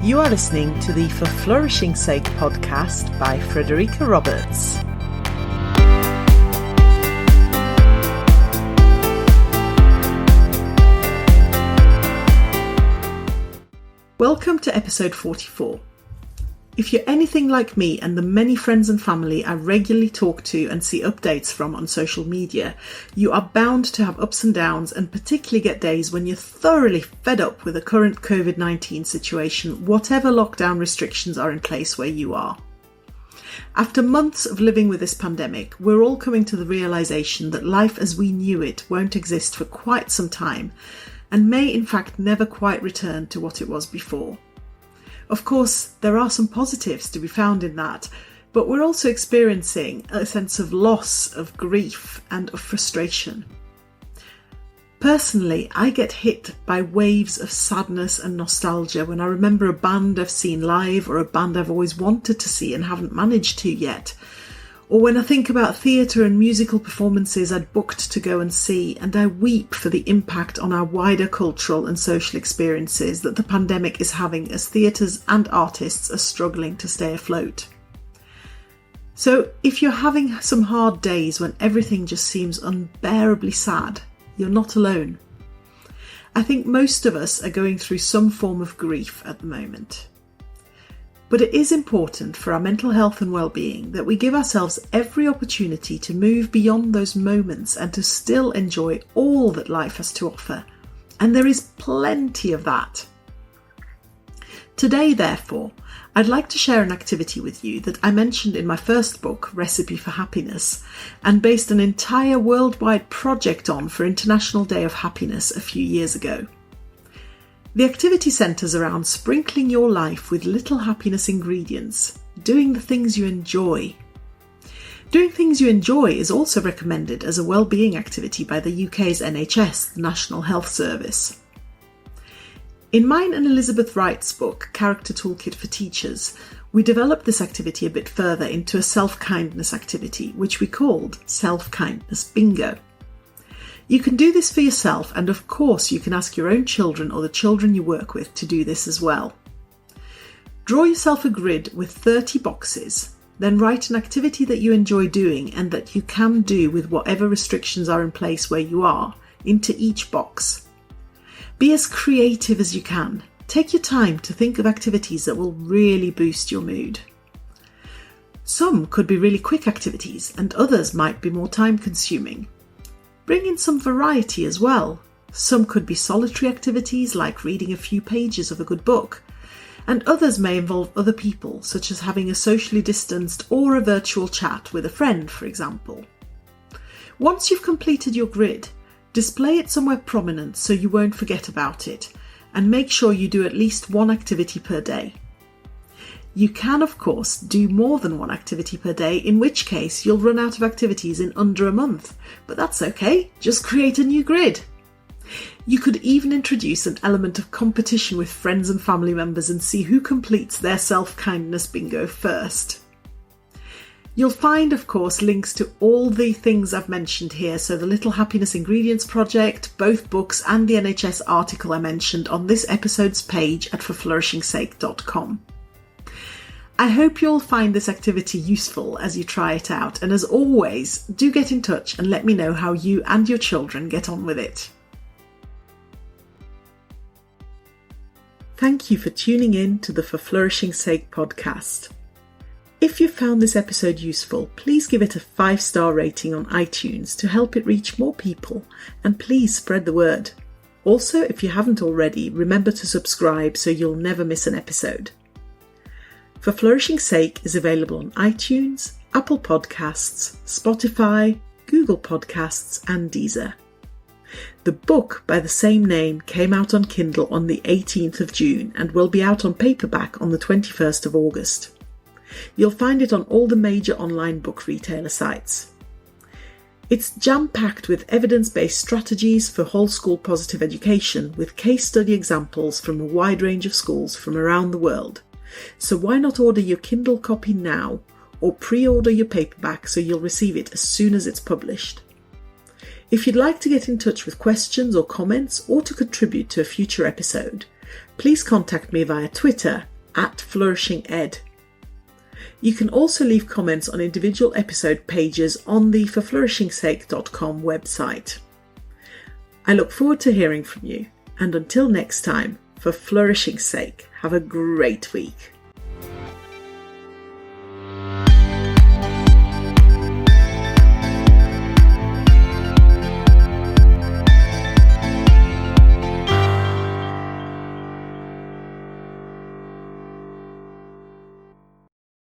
You are listening to the For Flourishing's Sake podcast by Frederica Roberts. Welcome to episode 44. If you're anything like me and the many friends and family I regularly talk to and see updates from on social media, you are bound to have ups and downs and particularly get days when you're thoroughly fed up with the current COVID-19 situation, whatever lockdown restrictions are in place where you are. After months of living with this pandemic, we're all coming to the realisation that life as we knew it won't exist for quite some time and may in fact never quite return to what it was before. Of course, there are some positives to be found in that, but we're also experiencing a sense of loss, of grief, and of frustration. Personally, I get hit by waves of sadness and nostalgia when I remember a band I've seen live or a band I've always wanted to see and haven't managed to yet. Or when I think about theatre and musical performances I'd booked to go and see, and I weep for the impact on our wider cultural and social experiences that the pandemic is having as theatres and artists are struggling to stay afloat. So if you're having some hard days when everything just seems unbearably sad, you're not alone. I think most of us are going through some form of grief at the moment. But it is important for our mental health and well-being that we give ourselves every opportunity to move beyond those moments and to still enjoy all that life has to offer. And there is plenty of that. Today, therefore, I'd like to share an activity with you that I mentioned in my first book, Recipe for Happiness, and based an entire worldwide project on for International Day of Happiness a few years ago. The activity centres around sprinkling your life with little happiness ingredients, doing the things you enjoy. Doing things you enjoy is also recommended as a wellbeing activity by the UK's NHS, the National Health Service. In mine and Elizabeth Wright's book, Character Toolkit for Teachers, we developed this activity a bit further into a self-kindness activity, which we called Self-Kindness Bingo. You can do this for yourself, and of course you can ask your own children or the children you work with to do this as well. Draw yourself a grid with 30 boxes, then write an activity that you enjoy doing and that you can do with whatever restrictions are in place where you are, into each box. Be as creative as you can. Take your time to think of activities that will really boost your mood. Some could be really quick activities and others might be more time consuming. Bring in some variety as well. Some could be solitary activities like reading a few pages of a good book, and others may involve other people, such as having a socially distanced or a virtual chat with a friend, for example. Once you've completed your grid, display it somewhere prominent so you won't forget about it, and make sure you do at least one activity per day. You can, of course, do more than one activity per day, in which case you'll run out of activities in under a month. But that's okay, just create a new grid. You could even introduce an element of competition with friends and family members and see who completes their self-kindness bingo first. You'll find, of course, links to all the things I've mentioned here, so the Little Happiness Ingredients Project, both books and the NHS article I mentioned on this episode's page at forflourishingsake.com. I hope you'll find this activity useful as you try it out, and as always, do get in touch and let me know how you and your children get on with it. Thank you for tuning in to the For Flourishing's Sake podcast. If you found this episode useful, please give it a 5-star rating on iTunes to help it reach more people, and please spread the word. Also, if you haven't already, remember to subscribe so you'll never miss an episode. For Flourishing's Sake is available on iTunes, Apple Podcasts, Spotify, Google Podcasts and Deezer. The book by the same name came out on Kindle on the 18th of June and will be out on paperback on the 21st of August. You'll find it on all the major online book retailer sites. It's jam-packed with evidence-based strategies for whole school positive education with case study examples from a wide range of schools from around the world. So why not order your Kindle copy now or pre-order your paperback so you'll receive it as soon as it's published. If you'd like to get in touch with questions or comments or to contribute to a future episode, please contact me via Twitter @flourishinged. You can also leave comments on individual episode pages on the forflourishingsake.com website. I look forward to hearing from you, and until next time, for flourishing's sake, have a great week.